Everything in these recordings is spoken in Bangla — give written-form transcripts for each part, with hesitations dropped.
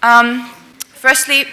Firstly,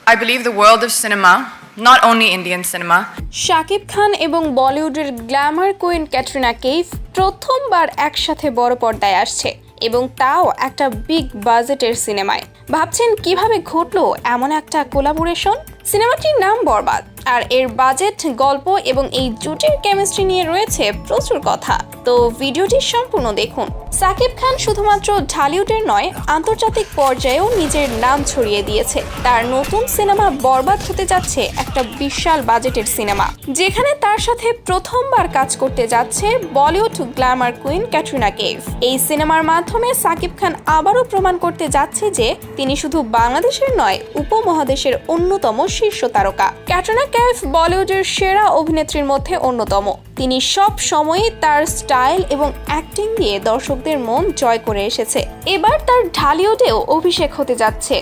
I believe the world of cinema, not only Indian cinema. Shakib Khan এবং বলিউডের গ্ল্যামার কুইন ক্যাটরিনা কাইফ প্রথমবার একসাথে বড় পর্দায় আসছে এবং তাও একটা বিগ বাজেটের সিনেমায়। ভাবছেন কিভাবে ঘটলো এমন একটা কোলাবোরেশন? সিনেমাটির নাম বরবাদ, আর এর বাজেট, গল্প এবং এই জুটির কেমিস্ট্রি নিয়ে রয়েছে প্রচুর কথা। তো ভিডিওটি সম্পূর্ণ দেখুন। শাকিব খান শুধুমাত্র ঢালিউডের নয়, আন্তর্জাতিক পর্যায়েও নিজের নাম ছড়িয়ে দিয়েছে। তার নতুন সিনেমা বরবাদ হতে যাচ্ছে একটা বিশাল বাজেটের সিনেমা, যেখানে তার সাথে প্রথমবার কাজ করতে যাচ্ছে বলিউড গ্ল্যামার কুইন ক্যাটরিনা কাইফ। এই সিনেমার মাধ্যমে শাকিব খান আবারও প্রমাণ করতে যাচ্ছে যে তিনি শুধু বাংলাদেশের নয়, উপমহাদেশের অন্যতম শীর্ষ তারকা। ক্যাটরিনা কাইফ বলিউডের সেরা অভিনেত্রীর মধ্যে অন্যতম। তিনি সব সময়ই তার স্টাইল এবং অ্যাক্টিং দিয়ে দর্শকদের মন জয় করে এসেছে। এবার তার ঢালিউডেও অভিষেক হতে যাচ্ছে,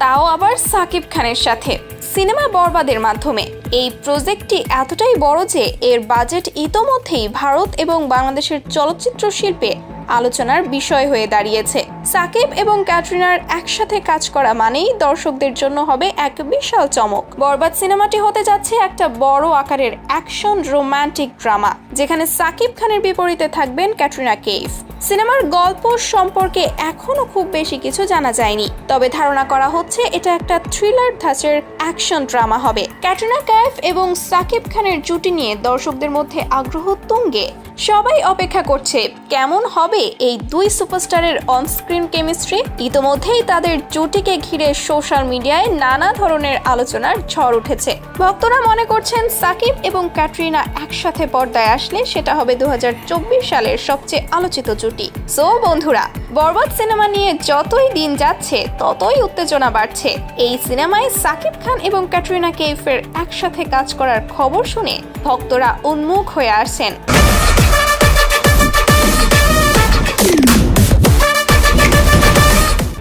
তাও আবার শাকিব খানের সাথে সিনেমা বরবাদের মাধ্যমে। এই প্রজেক্টটি এতটাই বড় যে এর বাজেট ইতোমধ্যেই ভারত এবং বাংলাদেশের চলচ্চিত্র শিল্পে আলোচনার বিষয় হয়ে দাঁড়িয়েছে। শাকিব এবং ক্যাটরিনার একসাথে কাজ করা মানেই দর্শকদের জন্য হবে এক বিশাল চমক। বরবাদ সিনেমাটি হতে যাচ্ছে একটা বড় আকারের অ্যাকশন রোমান্টিক ড্রামা, যেখানে শাকিব খানের বিপরীতে থাকবেন ক্যাটরিনা কাইফ। সিনেমার গল্প সম্পর্কে এখনো খুব বেশি কিছু জানা যায়নি, তবে ধারণা করা হচ্ছে এটা একটা থ্রিলার ধাঁচের অ্যাকশন ড্রামা হবে। ক্যাটরিনা কাইফ এবং শাকিব খানের জুটি নিয়ে দর্শকদের মধ্যে আগ্রহ তুঙ্গে। সবাই অপেক্ষা করছে কেমন হবে এই দুই সুপারস্টারের অনস্ক্রিন কেমিস্ট্রি। ইতোমধ্যেই তাদের জুটিকে ঘিরে সোশ্যাল মিডিয়ায় নানা ধরনের আলোচনার ঝড় উঠেছে। ভক্তরা মনে করছেন শাকিব এবং ক্যাটরিনা একসাথে পর্দায় আসলে সেটা হবে 2024 সালের সবচেয়ে আলোচিত জুটি। সো বন্ধুরা, বরবাদ সিনেমা নিয়ে যতই দিন যাচ্ছে ততই উত্তেজনা বাড়ছে। এই সিনেমায় শাকিব খান এবং ক্যাটরিনা কাইফের একসাথে কাজ করার খবর শুনে ভক্তরা উন্মুখ হয়ে আসছেন।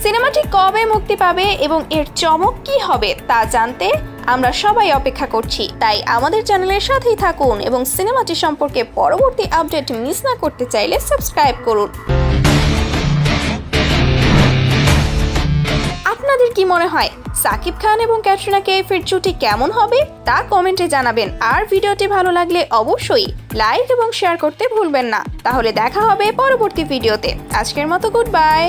সিনেমাটি কবে মুক্তি পাবে এবং এর চমক কি হবে তা জানতে আমরা সবাই অপেক্ষা করছি। তাই আমাদের চ্যানেলের সাথেই থাকুন এবং সিনেমাটি সম্পর্কে পরবর্তী আপডেট মিস না করতে চাইলে সাবস্ক্রাইব করুন। আপনাদের কি মনে হয় শাকিব খান এবং ক্যাটরিনা কাইফের জুটি কেমন হবে তা কমেন্টে জানাবেন। আর ভিডিওটি ভালো লাগলে অবশ্যই লাইক এবং শেয়ার করতে ভুলবেন না। তাহলে দেখা হবে পরবর্তী ভিডিওতে। আজকের মতো গুড বাই।